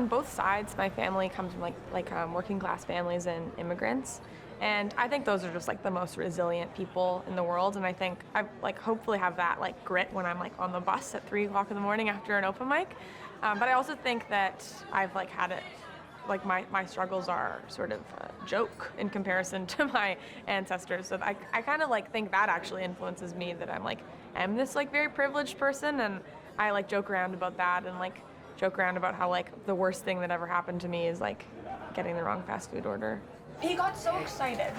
on both sides, my family comes from working class families and immigrants. And I think those are just like the most resilient people in the world. And I think I like hopefully have that like grit when I'm like on the bus at 3 o'clock in the morning after an open mic. But I also think that I've like had it, like my struggles are sort of a joke in comparison to my ancestors. So I kind of like think that actually influences me, that I'm this like very privileged person, and I like joke around about that and like joke around about how like the worst thing that ever happened to me is like getting the wrong fast food order. He got so excited.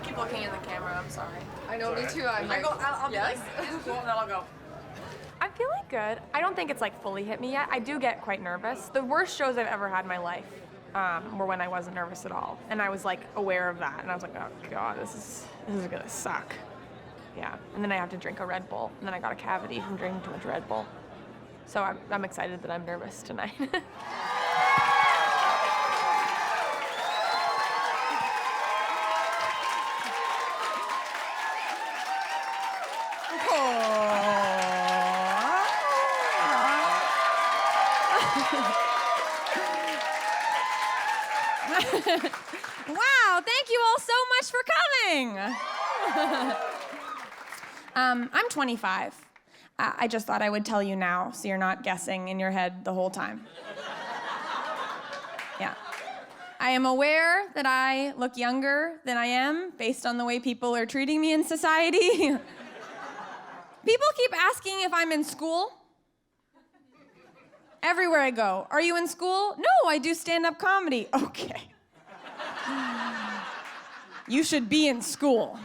Keep looking in the camera, I'm sorry. I know, me too. I'll yes. Be like, cool, and then I'll go. I'm feeling good. I don't think it's like fully hit me yet. I do get quite nervous. The worst shows I've ever had in my life were when I wasn't nervous at all. And I was like aware of that. And I was like, oh God, this is gonna suck. Yeah, and then I have to drink a Red Bull. And then I got a cavity from drinking too much Red Bull. So I'm excited that I'm nervous tonight. Wow, thank you all so much for coming. I'm 25. I just thought I would tell you now so you're not guessing in your head the whole time. Yeah. I am aware that I look younger than I am based on the way people are treating me in society. People keep asking if I'm in school. Everywhere I go. Are you in school? No, I do stand-up comedy. Okay. You should be in school.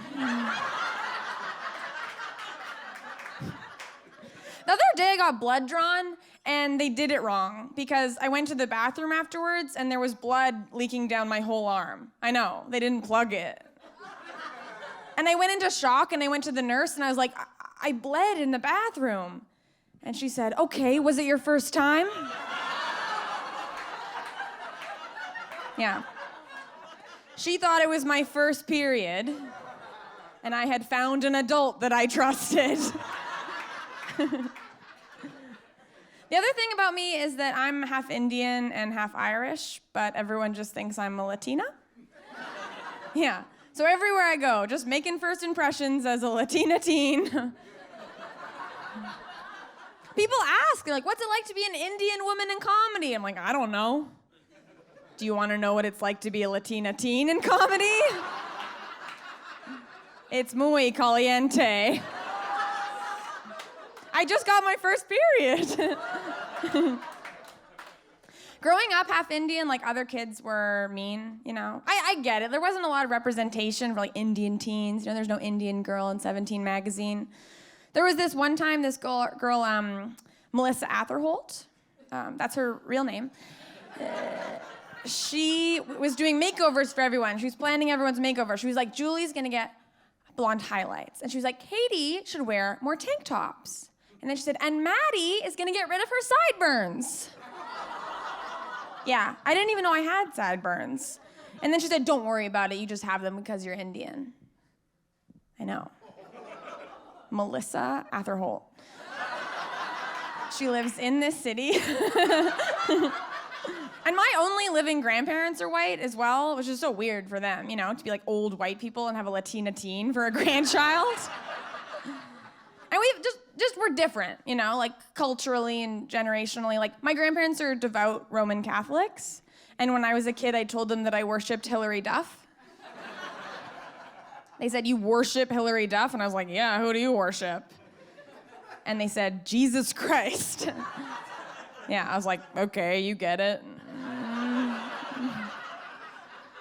The other day I got blood drawn, and they did it wrong because I went to the bathroom afterwards and there was blood leaking down my whole arm. I know, they didn't plug it. And I went into shock and I went to the nurse and I was like, I bled in the bathroom. And she said, okay, was it your first time? Yeah. She thought it was my first period, and I had found an adult that I trusted. The other thing about me is that I'm half Indian and half Irish, but everyone just thinks I'm a Latina. Yeah, so everywhere I go, just making first impressions as a Latina teen. People ask, they're like, what's it like to be an Indian woman in comedy? I'm like, I don't know. Do you want to know what it's like to be a Latina teen in comedy? It's muy caliente. I just got my first period. Growing up half Indian, like other kids were mean, you know. I get it. There wasn't a lot of representation for like Indian teens. You know, there's no Indian girl in 17 magazine. There was this one time, this girl Melissa Atherholt, that's her real name. She was doing makeovers for everyone. She was planning everyone's makeover. She was like, Julie's gonna get blonde highlights. And she was like, Katie should wear more tank tops. And then she said, and Maddy is gonna get rid of her sideburns. Yeah, I didn't even know I had sideburns. And then she said, don't worry about it, you just have them because you're Indian. I know. Melissa Atherholt. She lives in this city. And my only living grandparents are white as well, which is so weird for them, you know, to be like old white people and have a Latina teen for a grandchild. And we're different, you know, like culturally and generationally. Like my grandparents are devout Roman Catholics. And when I was a kid, I told them that I worshiped Hillary Duff. They said, you worship Hillary Duff? And I was like, yeah, who do you worship? And they said, Jesus Christ. Yeah, I was like, okay, you get it.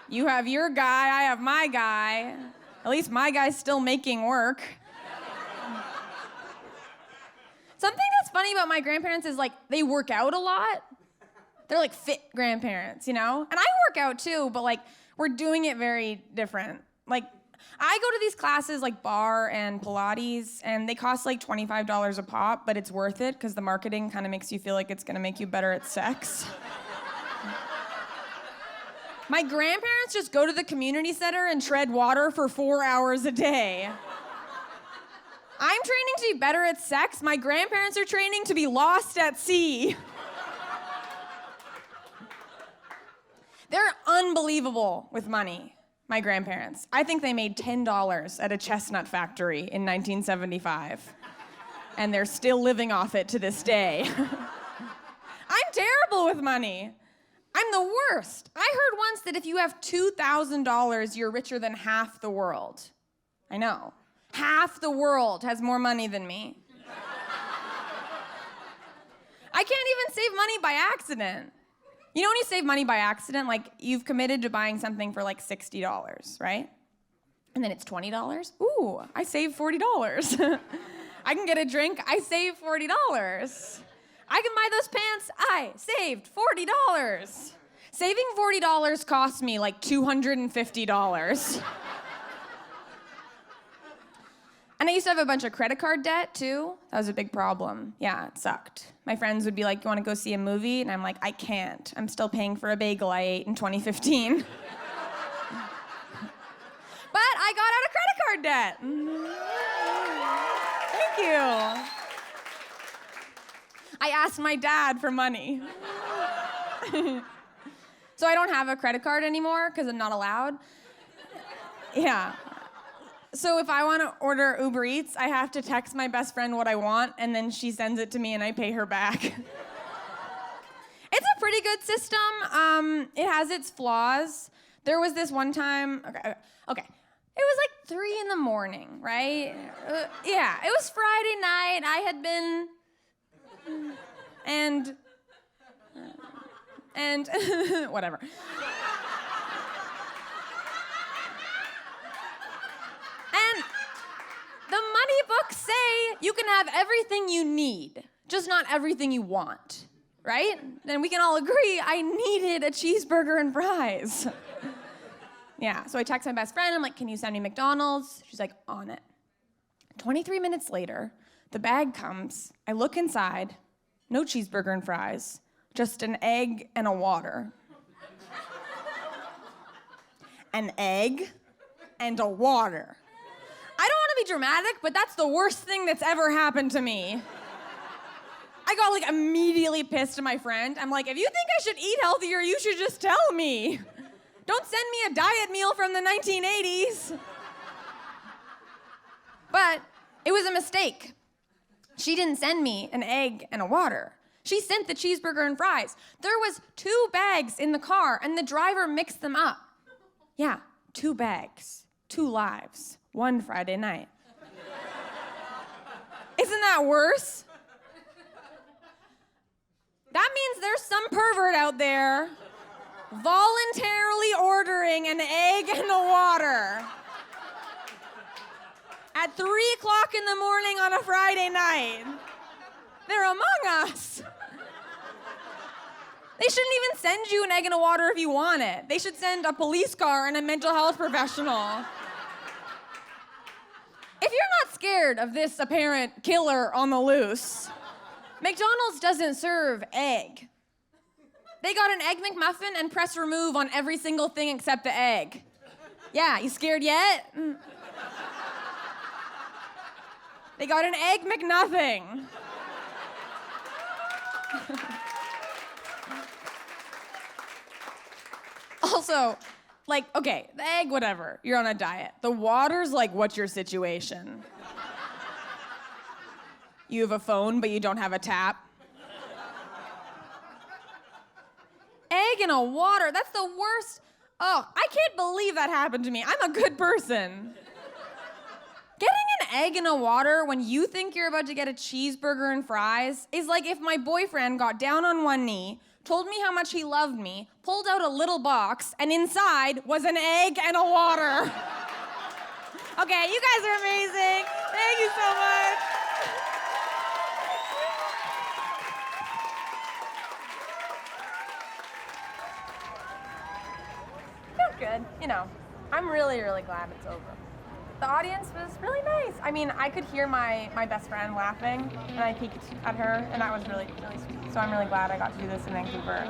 You have your guy, I have my guy. At least my guy's still making work. Something that's funny about my grandparents is like, they work out a lot. They're like fit grandparents, you know? And I work out too, but like, we're doing it very different. Like, I go to these classes like bar and Pilates, and they cost like $25 a pop, but it's worth it because the marketing kind of makes you feel like it's gonna make you better at sex. My grandparents just go to the community center and tread water for 4 hours a day. I'm training to be better at sex. My grandparents are training to be lost at sea. They're unbelievable with money, my grandparents. I think they made $10 at a chestnut factory in 1975. And they're still living off it to this day. I'm terrible with money. I'm the worst. I heard once that if you have $2,000, you're richer than half the world. I know. Half the world has more money than me. I can't even save money by accident. You know when you save money by accident, like you've committed to buying something for like $60, right? And then it's $20. Ooh, I saved $40. I can get a drink, I saved $40. I can buy those pants, I saved $40. Saving $40 cost me like $250. And I used to have a bunch of credit card debt too. That was a big problem. Yeah, it sucked. My friends would be like, you wanna go see a movie? And I'm like, I can't. I'm still paying for a bagel I ate in 2015. But I got out of credit card debt. Thank you. I asked my dad for money. So I don't have a credit card anymore because I'm not allowed. Yeah. So if I want to order Uber Eats, I have to text my best friend what I want, and then she sends it to me and I pay her back. It's a pretty good system. It has its flaws. There was this one time, okay. It was like 3 a.m, right? Yeah, it was Friday night. I had been, and whatever. And the money books say you can have everything you need, just not everything you want, right? And we can all agree I needed a cheeseburger and fries. Yeah, so I text my best friend, I'm like, can you send me McDonald's? She's like, on it. 23 minutes later, the bag comes, I look inside, no cheeseburger and fries, just an egg and a water. An egg and a water. I don't want to be dramatic, but that's the worst thing that's ever happened to me. I got like immediately pissed at my friend. I'm like, if you think I should eat healthier, you should just tell me. Don't send me a diet meal from the 1980s. But it was a mistake. She didn't send me an egg and a water. She sent the cheeseburger and fries. There was 2 bags in the car, and the driver mixed them up. Yeah, 2 bags, 2 lives, 1 Friday night. Isn't that worse? That means there's some pervert out there voluntarily ordering an egg and a water at 3 o'clock in the morning on a Friday night. They're among us. They shouldn't even send you an egg and a water if you want it. They should send a police car and a mental health professional. If you're not scared of this apparent killer on the loose, McDonald's doesn't serve egg. They got an Egg McMuffin and press remove on every single thing except the egg. Yeah, you scared yet? They got an Egg McNothing. Also, like, okay, the egg, whatever, you're on a diet. The water's like, what's your situation? You have a phone, but you don't have a tap. Egg and a water, that's the worst. Oh, I can't believe that happened to me. I'm a good person. Getting an egg and a water when you think you're about to get a cheeseburger and fries is like if my boyfriend got down on one knee, told me how much he loved me, pulled out a little box, and inside was an egg and a water. Okay, you guys are amazing. Thank you so much. Felt good, you know. I'm really, really glad it's over. The audience was really nice. I mean, I could hear my best friend laughing, and I peeked at her, and that was really, really sweet. So I'm really glad I got to do this in Vancouver.